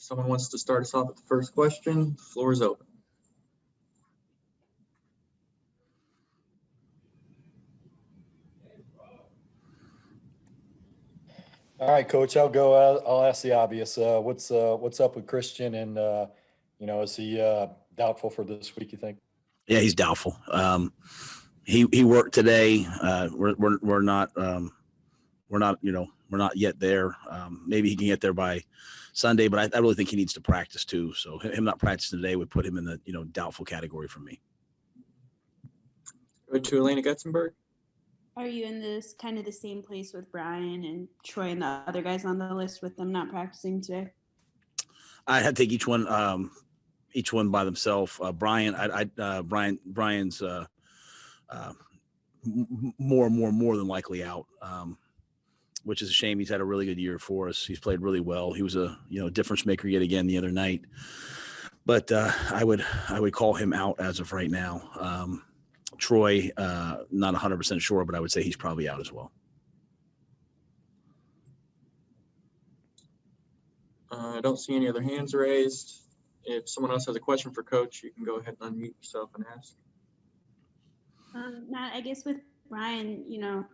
Someone wants to start us off with the first question. The floor is open. All right, Coach, I'll go. I'll ask the obvious. What's up with Christian, and is he doubtful for this week, you think? Yeah, he's doubtful. He worked today. We're not yet there. Maybe he can get there by Sunday, but I really think he needs to practice too. So him not practicing today would put him in the doubtful category for me. Go to Elena Gutzenberg. Are you in this kind of the same place with Brian and Troy and the other guys on the list with them not practicing today? I had to take each one by themselves. Brian's more than likely out, which is a shame. He's had a really good year for us. He's played really well. He was a difference maker yet again the other night. But I would call him out as of right now. Troy, not 100% sure, but I would say he's probably out as well. I don't see any other hands raised. If someone else has a question for Coach, you can go ahead and unmute yourself and ask. Matt, I guess with Brian,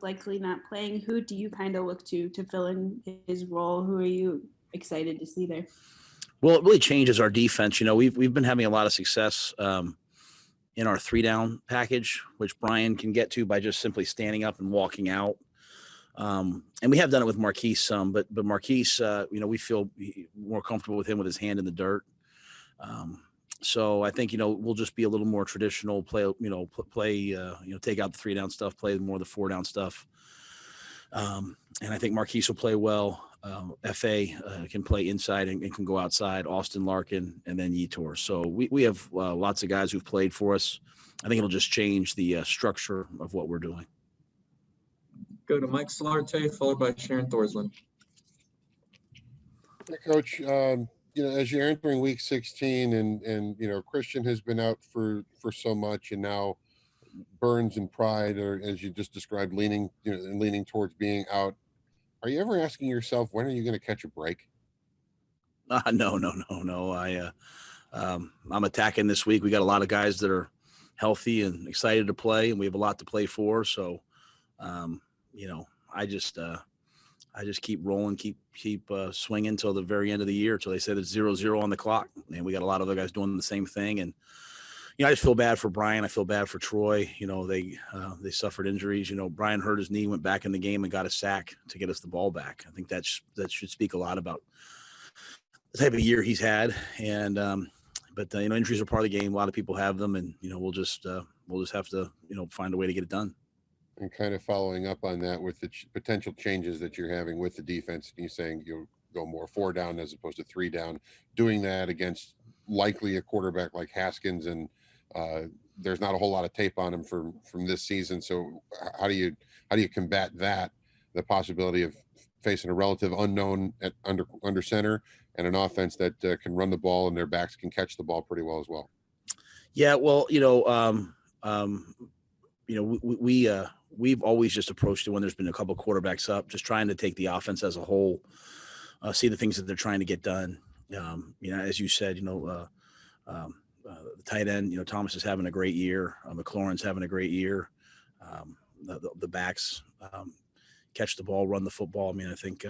likely not playing, who do you kind of look to fill in his role? Who are you excited to see there? Well, it really changes our defense. We've been having a lot of success in our 3-down package, which Brian can get to by just simply standing up and walking out. And we have done it with Marquise some, but Marquise, we feel more comfortable with him with his hand in the dirt. So I think, we'll just be a little more traditional, take out the 3-down stuff, play more of the 4-down stuff. And I think Marquise will play well. FA can play inside and can go outside, Austin Larkin, and then Yetur. So we have lots of guys who've played for us. I think it'll just change the structure of what we're doing. Go to Mike Solarte, followed by Sharon Thorsland. Hey, Coach, as you're entering week 16 and Christian has been out for so much, and now Burns and Pride are, as you just described, leaning towards being out. Are you ever asking yourself, when are you going to catch a break? No. I'm attacking this week. We got a lot of guys that are healthy and excited to play, and we have a lot to play for. So, I just keep rolling, keep swinging until the very end of the year, until they say there's 0-0 on the clock. And we got a lot of other guys doing the same thing. And, I just feel bad for Brian. I feel bad for Troy. They suffered injuries. Brian hurt his knee, went back in the game and got a sack to get us the ball back. I think that should speak a lot about the type of year he's had. And, but injuries are part of the game. A lot of people have them, and, we'll just have to, find a way to get it done. And kind of following up on that with the potential changes that you're having with the defense, you're saying you'll go more 4-down as opposed to 3-down, doing that against likely a quarterback like Haskins, and there's not a whole lot of tape on him from this season. So how do you combat that, the possibility of facing a relative unknown at under center and an offense that can run the ball and their backs can catch the ball pretty well as well? Yeah, well, we've always just approached it when there's been a couple of quarterbacks up, just trying to take the offense as a whole, see the things that they're trying to get done. As you said, the tight end, Thomas is having a great year. McLaurin's having a great year. The backs catch the ball, run the football. I mean, I think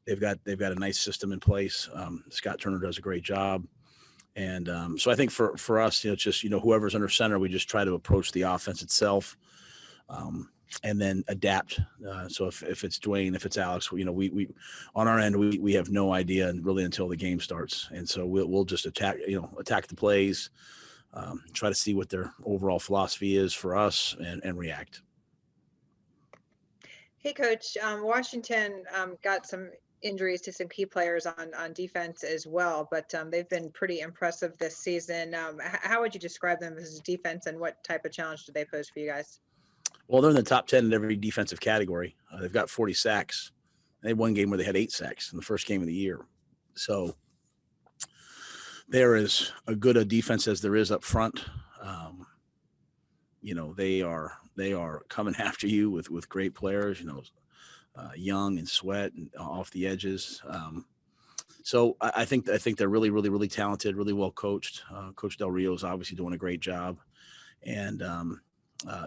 they've got a nice system in place. Scott Turner does a great job. And so I think for us, it's just, whoever's under center, we just try to approach the offense itself and then adapt. So if it's Dwayne, if it's Alex, we on our end, we have no idea, and really until the game starts. And so we'll just attack the plays, try to see what their overall philosophy is for us and react. Hey, Coach, Washington got some injuries to some key players on defense as well, but they've been pretty impressive this season. How would you describe them as a defense, and what type of challenge do they pose for you guys? Well, they're in the top 10 in every defensive category. They've got 40 sacks. They had one game where they had 8 sacks in the first game of the year. So they're as a good a defense as there is up front. They are coming after you with great players, Young and Sweat and off the edges. So I think they're really, really, really talented, really well coached. Coach Del Rio is obviously doing a great job, and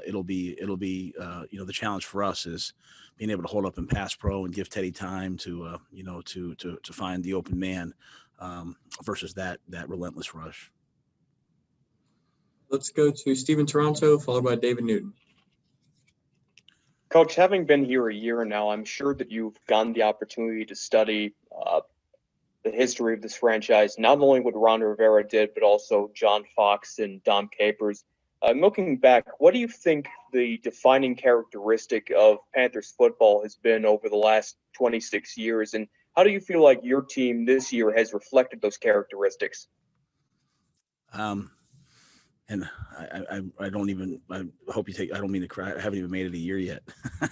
it'll be the challenge for us is being able to hold up in pass pro and give Teddy time to to find the open man versus that relentless rush. Let's go to Steven Toronto, followed by David Newton. Coach, having been here a year now, I'm sure that you've gotten the opportunity to study the history of this franchise, not only what Ron Rivera did, but also John Fox and Dom Capers. Looking back, what do you think the defining characteristic of Panthers football has been over the last 26 years? And how do you feel like your team this year has reflected those characteristics? And I don't even, I hope you take, I don't mean to cry. I haven't even made it a year yet.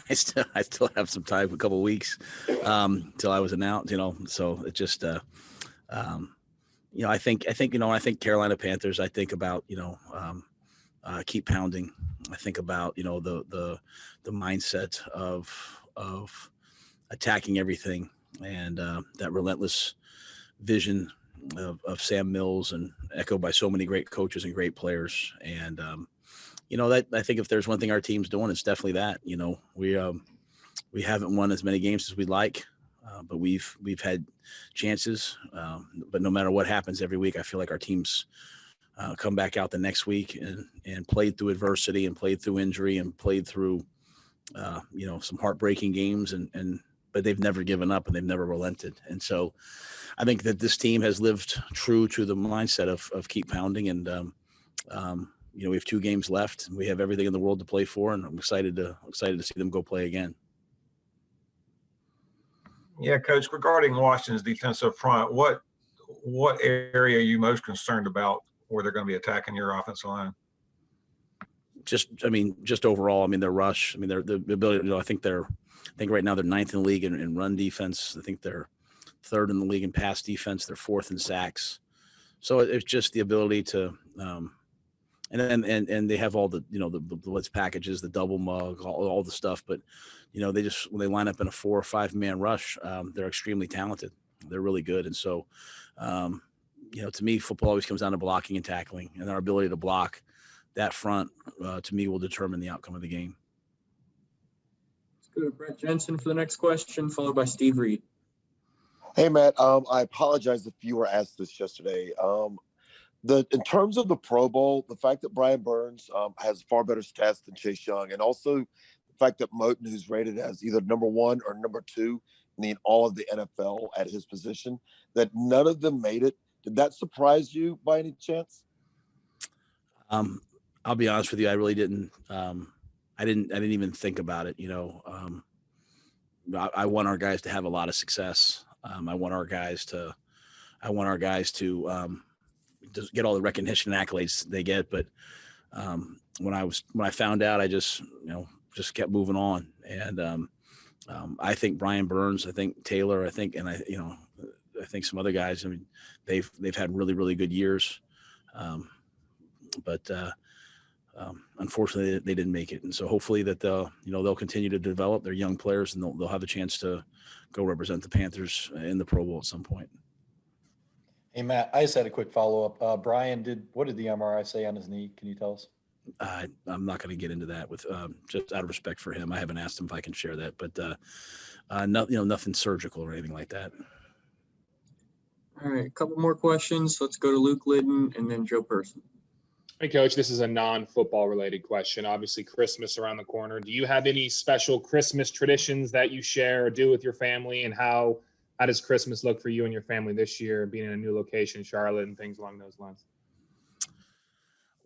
I still have some time, a couple of weeks till I was announced, so it just, I think, I think Carolina Panthers, I think about, keep pounding. I think about, the mindset of attacking everything and that relentless vision of Sam Mills, and echoed by so many great coaches and great players. And, that I think if there's one thing our team's doing, it's definitely that. We haven't won as many games as we'd like, but we've had chances. But no matter what happens every week, I feel like our team's come back out the next week and played through adversity and played through injury and played through, some heartbreaking games but they've never given up and they've never relented. And so I think that this team has lived true to the mindset of keep pounding. And, we have 2 games left. We have everything in the world to play for, and I'm excited to see them go play again. Yeah, Coach, regarding Washington's defensive front, what area are you most concerned about where they're going to be attacking your offensive line? Just overall, their rush, their ability, I think right now they're 9th in the league in run defense. I think they're 3rd in the league in pass defense. They're 4th in sacks. So it's just the ability to, and they have all the, the blitz packages, the double mug, all the stuff. But, they just, when they line up in a 4 or 5 man rush, they're extremely talented. They're really good. And so, to me, football always comes down to blocking and tackling, and our ability to block that front, to me, will determine the outcome of the game. Let's go to Brett Jensen for the next question, followed by Steve Reed. Hey, Matt, I apologize if you were asked this yesterday. In terms of the Pro Bowl, the fact that Brian Burns has far better stats than Chase Young, and also the fact that Moten, who's rated as either number 1 or number 2 in all of the NFL at his position, that none of them made it. Did that surprise you by any chance? I'll be honest with you. I really didn't. I didn't even think about it. I want our guys to have a lot of success. I want our guys to just get all the recognition and accolades they get. But when I found out, I just kept moving on. And I think Brian Burns, I think Taylor, I think some other guys. They've had really, really good years. But unfortunately, they didn't make it. And so hopefully that they'll continue to develop their young players, and they'll have a chance to go represent the Panthers in the Pro Bowl at some point. Hey, Matt, I just had a quick follow-up. Brian, what did the MRI say on his knee? Can you tell us? I'm not going to get into that with just out of respect for him. I haven't asked him if I can share that, but nothing surgical or anything like that. All right, a couple more questions. Let's go to Luke Liddon and then Joe Person. Hey, Coach, this is a non-football related question. Obviously, Christmas around the corner. Do you have any special Christmas traditions that you share or do with your family? And how does Christmas look for you and your family this year, being in a new location, Charlotte, and things along those lines?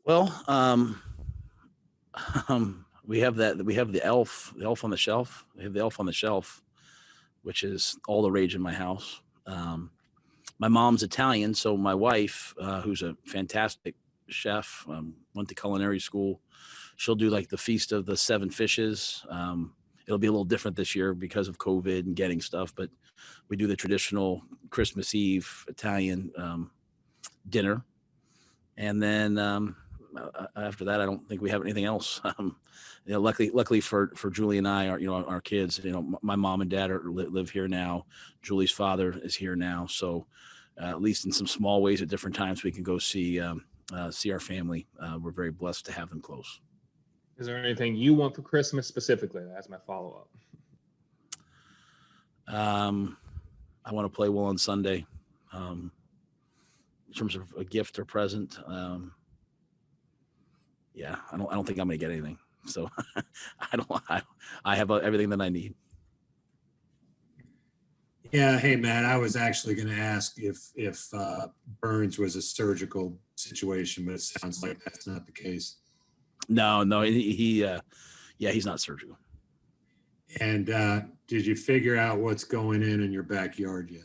Well, we have the elf on the shelf. We have the elf on the shelf, which is all the rage in my house. My mom's Italian, so my wife, who's a fantastic chef, went to culinary school. She'll do like the Feast of the Seven Fishes. It'll be a little different this year because of COVID and getting stuff, but we do the traditional Christmas Eve Italian dinner. And then after that, I don't think we have anything else. Luckily for Julie and I, our kids, my mom and dad live here now. Julie's father is here now. So at least in some small ways at different times, we can go see our family. We're very blessed to have them close. Is there anything you want for Christmas specifically? That's my follow-up. I want to play well on Sunday. In terms of a gift or present, yeah, I don't think I'm going to get anything. So I have everything that I need. Yeah. Hey, Matt, I was actually going to ask if Burns was a surgical situation, but it sounds like that's not the case. No, he's not surgical. And did you figure out what's going in your backyard yet?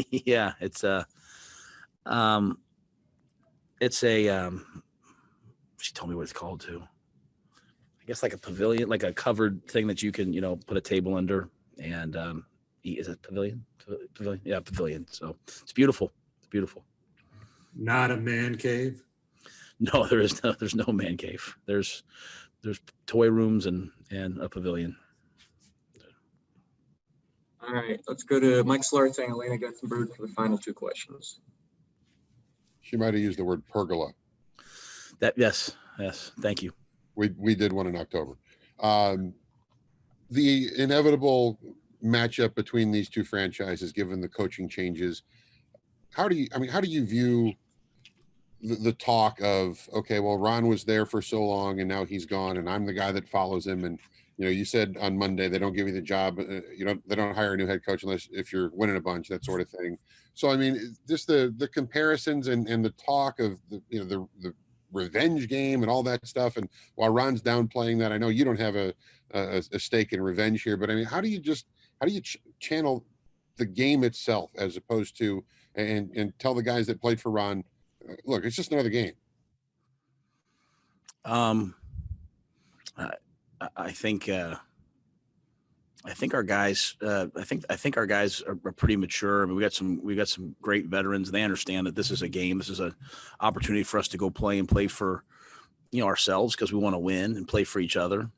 Yeah, it's a she told me what it's called too. I guess like a pavilion, like a covered thing that you can, put a table under and eat. Is it pavilion? Pavilion? Yeah, pavilion. So it's beautiful. It's beautiful. Not a man cave? No, there's no man cave. There's toy rooms and a pavilion. All right, let's go to Mike Slart and Elena Guttenberg for the final two questions. She might have used the word pergola. Yes. Thank you. We did one in October. The inevitable matchup between these two franchises, given the coaching changes, how do you view the talk of, okay, well, Ron was there for so long and now he's gone and I'm the guy that follows him. And, you said on Monday, they don't give you the job. They don't hire a new head coach unless if you're winning a bunch, that sort of thing. So, just the comparisons and the talk of the revenge game and all that stuff. And while Ron's downplaying that, I know you don't have a stake in revenge here, but how do you channel the game itself as opposed to, and tell the guys that played for Ron, look, it's just another game. I think our guys. I think our guys are pretty mature. We got some great veterans. They understand that this is a game. This is an opportunity for us to go play for, ourselves because we want to win and play for each other.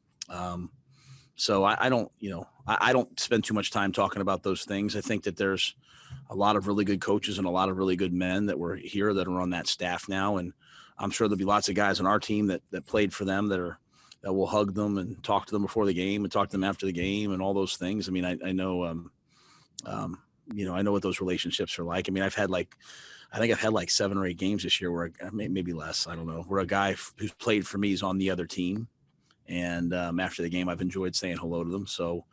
So I don't spend too much time talking about those things. I think that there's a lot of really good coaches and a lot of really good men that were here that are on that staff now, and I'm sure there'll be lots of guys on our team that played for them that will hug them and talk to them before the game and talk to them after the game and all those things. I know, I know what those relationships are like. I've had I think I've had 7 or 8 games this year where maybe less, I don't know, where a guy who's played for me is on the other team. And after the game, I've enjoyed saying hello to them. So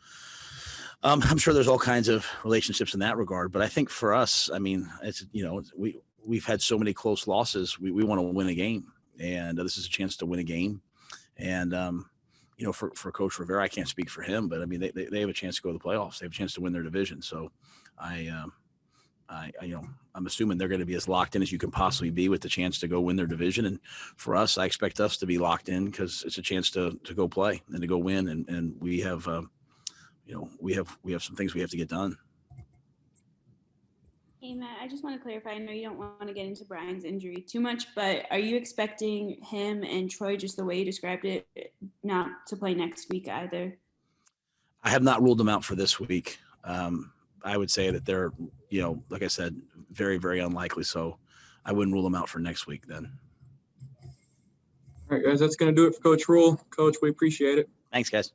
I'm sure there's all kinds of relationships in that regard. But I think for us, it's, we've had so many close losses. We want to win a game. And this is a chance to win a game. And, for Coach Rivera, I can't speak for him, but they have a chance to go to the playoffs. They have a chance to win their division. So I'm assuming they're going to be as locked in as you can possibly be with the chance to go win their division. And for us, I expect us to be locked in because it's a chance to go play and to go win. And we have, we have some things we have to get done. Hey, Matt, I just want to clarify. I know you don't want to get into Brian's injury too much, but are you expecting him and Troy, just the way you described it, not to play next week either? I have not ruled them out for this week. I would say that they're, like I said, very, very unlikely. So I wouldn't rule them out for next week then. All right, guys, that's going to do it for Coach Rhule. Coach, we appreciate it. Thanks, guys.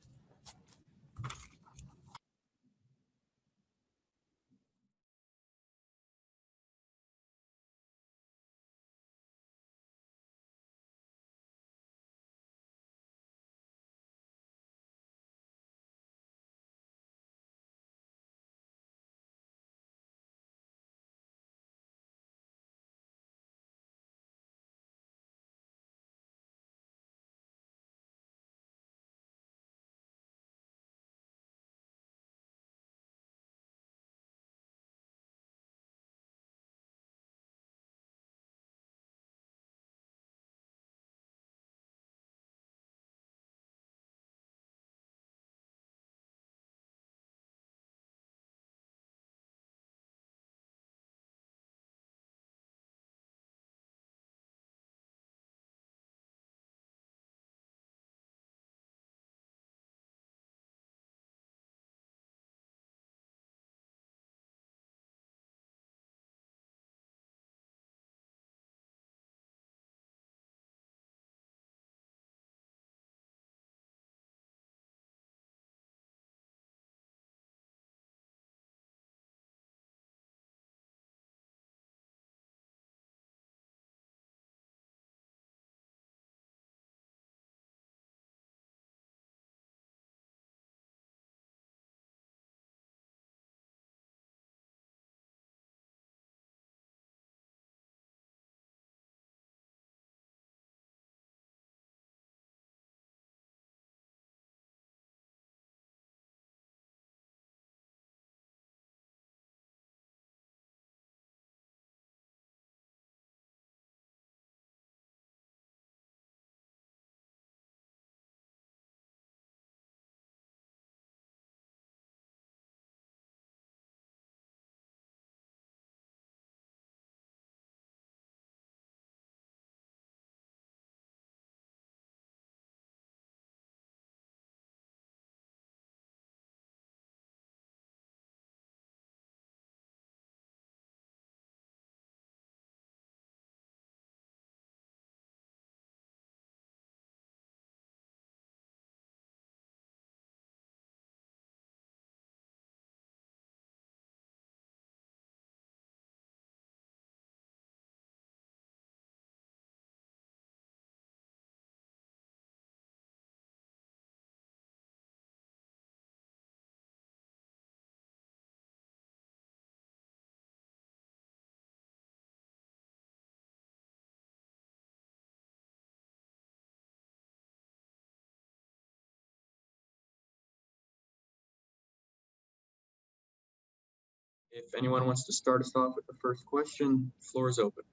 If anyone wants to start us off with the first question, floor is open.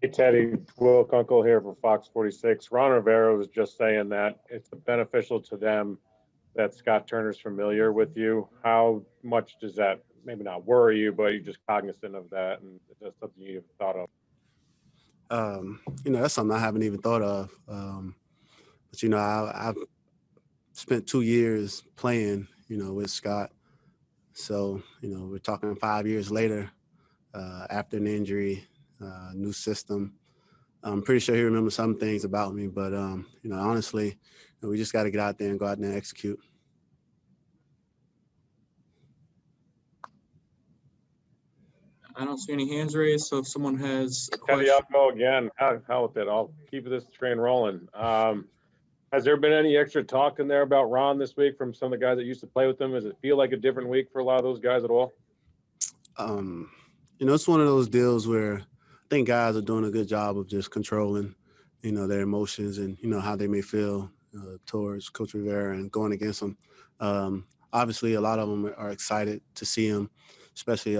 Hey, Teddy, Will Kunkel here for Fox 46. Ron Rivera was just saying that it's beneficial to them that Scott Turner's familiar with you. How much does that maybe not worry you, but you're just cognizant of that, and is that something you've thought of? That's something I haven't even thought of. But I've spent 2 years playing, with Scott. So, we're talking 5 years later, after an injury, new system. I'm pretty sure he remembers some things about me, but honestly, we just got to get out there and go out there and execute. I don't see any hands raised, so if someone has a Teddy, question. I'll go again. How with it? I'll keep this train rolling. Has there been any extra talk in there about Ron this week from some of the guys that used to play with him? Does it feel like a different week for a lot of those guys at all? It's one of those deals where I think guys are doing a good job of just controlling, their emotions and, how they may feel towards Coach Rivera and going against him. Obviously, a lot of them are excited to see him, especially,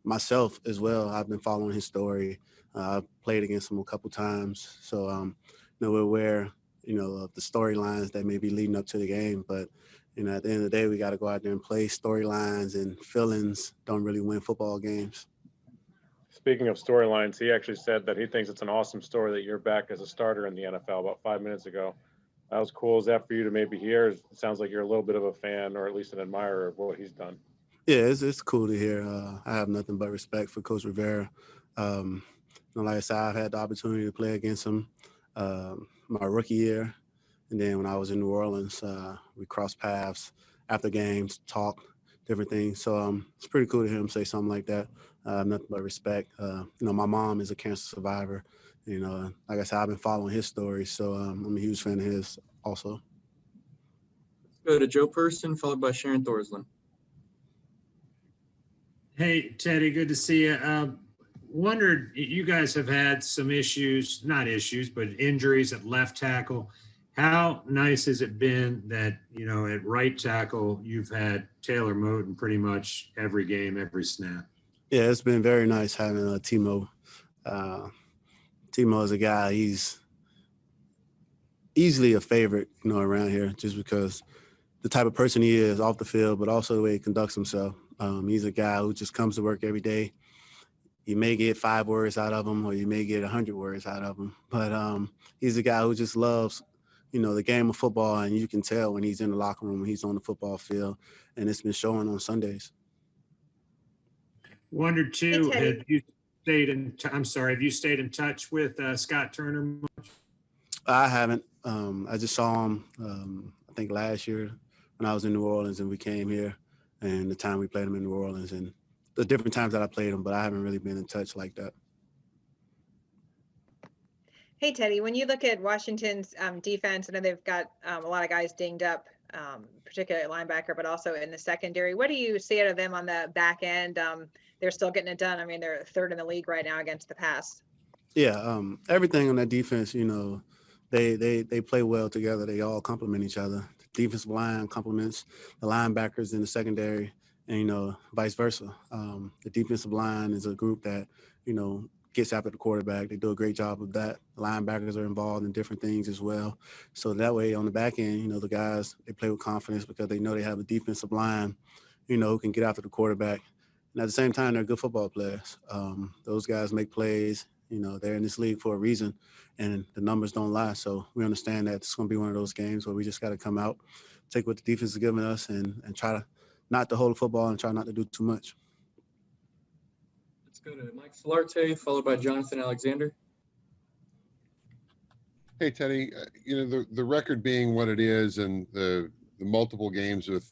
myself as well. I've been following his story. I've played against him a couple times. So, we're aware, of the storylines that may be leading up to the game. But, at the end of the day, we got to go out there and play. Storylines and feelings don't really win football games. Speaking of storylines, he actually said that he thinks it's an awesome story that you're back as a starter in the NFL about 5 minutes ago. How cool is that for you to maybe hear? It sounds like you're a little bit of a fan or at least an admirer of what he's done. Yeah, it's cool to hear. I have nothing but respect for Coach Rivera. Like I said, I've had the opportunity to play against him my rookie year. And then when I was in New Orleans, we crossed paths after games, talked, different things. So it's pretty cool to hear him say something like that. Nothing but respect. My mom is a cancer survivor. Like I said, I've been following his story. So I'm a huge fan of his also. Let's go to Joe Person, followed by Sharon Thorsland. Hey, Teddy, good to see you. Wondered, you guys have had some issues, not issues, but injuries at left tackle. How nice has it been that, at right tackle, you've had Taylor Moton pretty much every game, every snap? Yeah, it's been very nice having Timo. Timo is a guy, he's easily a favorite, around here just because the type of person he is off the field, but also the way he conducts himself. He's a guy who just comes to work every day. You may get 5 words out of him or you may get 100 words out of him. But he's a guy who just loves, the game of football, and you can tell when he's in the locker room, when he's on the football field, and it's been showing on Sundays. Wondered too, Hey, have you stayed in touch with Scott Turner much? I haven't. I just saw him, I think last year when I was in New Orleans and we came here, and the time we played him in New Orleans and the different times that I played him, but I haven't really been in touch like that. Hey, Teddy, when you look at Washington's defense, I know they've got a lot of guys dinged up, particularly at linebacker, but also in the secondary. What do you see out of them on the back end? They're still getting it done. I mean, they're third in the league right now against the pass. Yeah, everything on that defense, they play well together. They all complement each other. The defensive line complements the linebackers in the secondary, and vice versa. The defensive line is a group that gets after the quarterback. They do a great job of that. The linebackers are involved in different things as well. So that way on the back end, the guys, they play with confidence because they know they have a defensive line, who can get after the quarterback. And at the same time, they're good football players. Those guys make plays. They're in this league for a reason, and the numbers don't lie. So we understand that it's going to be one of those games where we just got to come out, take what the defense is giving us, and try to not to hold the football and try not to do too much. Let's go to Mike Solarte, followed by Jonathan Alexander. Hey, Teddy, the record being what it is and the multiple games with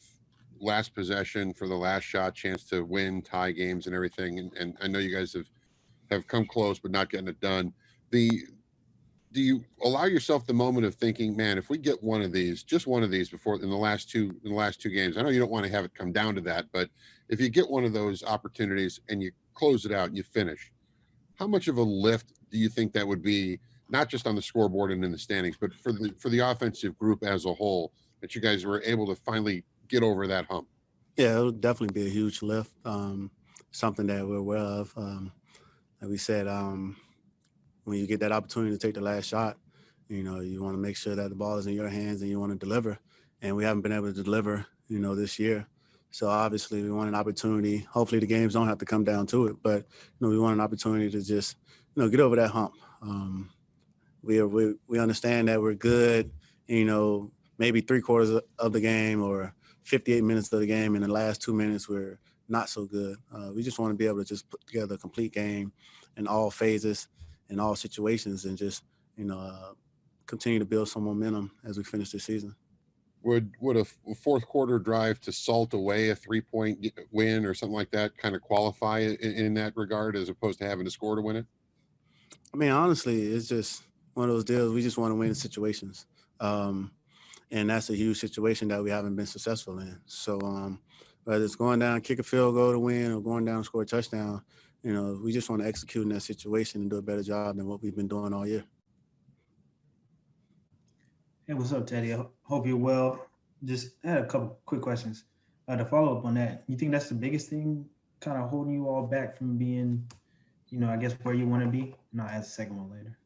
last possession for the last shot, chance to win, tie games and everything. And I know you guys have come close, but not getting it done. Do you allow yourself the moment of thinking, man, if we get one of these, just one of these before in the last two games, I know you don't want to have it come down to that, but if you get one of those opportunities and you close it out and you finish, how much of a lift do you think that would be, not just on the scoreboard and in the standings, but for the offensive group as a whole, that you guys were able to finally get over that hump? Yeah, it'll definitely be a huge lift. Something that we're aware of. Like we said, when you get that opportunity to take the last shot, you know, you want to make sure that the ball is in your hands and you want to deliver. And we haven't been able to deliver, you know, this year. So obviously we want an opportunity. Hopefully the games don't have to come down to it, but, you know, we want an opportunity to just, you know, get over that hump. We understand that we're good, you know, maybe 3/4 of the game or 58 minutes of the game. In the last 2 minutes, we're not so good. We just want to be able to just put together a complete game in all phases, in all situations, and just, you know, continue to build some momentum as we finish this season. Would a fourth quarter drive to salt away a 3-point win or something like that kind of qualify in that regard, as opposed to having to score to win it? I mean, honestly, it's just one of those deals. We just want to win in situations. And that's a huge situation that we haven't been successful in. So whether it's going down, kick a field goal to win, or going down, score a touchdown, you know, we just want to execute in that situation and do a better job than what we've been doing all year. Hey, what's up, Teddy? I hope you're well. Just had a couple quick questions. To follow up on that, you think that's the biggest thing kind of holding you all back from being, you know, I guess where you want to be? And I'll ask the second one later.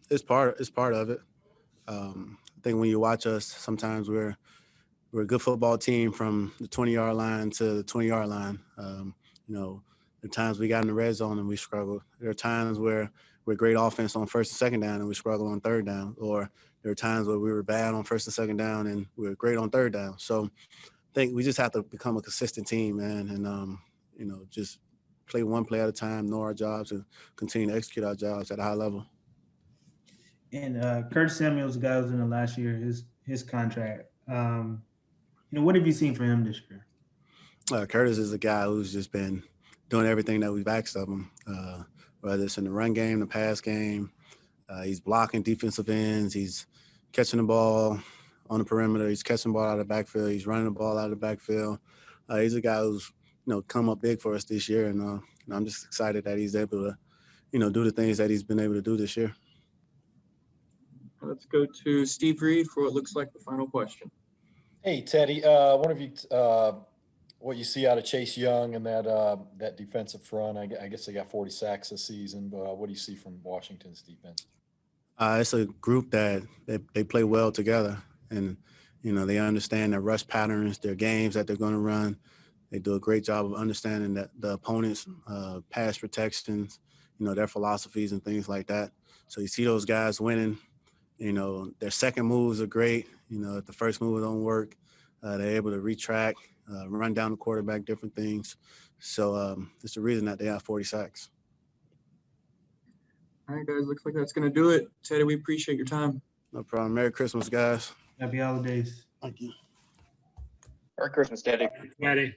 It's part of it. I think when you watch us, sometimes we're a good football team from the 20-yard line to the 20-yard line. You know, there are times we got in the red zone and we struggle. There are times where we're great offense on first and second down and we struggle on third down. Or there are times where we were bad on first and second down and we're great on third down. So I think we just have to become a consistent team, man, and you know, just play one play at a time, know our jobs, and continue to execute our jobs at a high level. And Curtis Samuel's, the guy who was in the last year, his contract. You know, what have you seen from him this year? Curtis is a guy who's just been doing everything that we've asked of him, whether it's in the run game, the pass game. He's blocking defensive ends. He's catching the ball on the perimeter. He's catching the ball out of the backfield. He's running the ball out of the backfield. He's a guy who's, you know, come up big for us this year. And I'm just excited that he's able to, you know, do the things that he's been able to do this year. Let's go to Steve Reed for what looks like the final question. Hey, Teddy, I wonder if you what you see out of Chase Young and that defensive front. I guess they got 40 sacks this season, but what do you see from Washington's defense? It's a group that they play well together, and you know, they understand their rush patterns, their games that they're going to run. They do a great job of understanding that the opponent's pass protections, you know, their philosophies and things like that. So you see those guys winning. You know, their second moves are great. You know, if the first move don't work, they're able to retract, run down the quarterback, different things. So it's the reason that they have 40 sacks. All right, guys, looks like that's going to do it. Teddy, we appreciate your time. No problem. Merry Christmas, guys. Happy holidays. Thank you. Merry Christmas, Teddy. Teddy.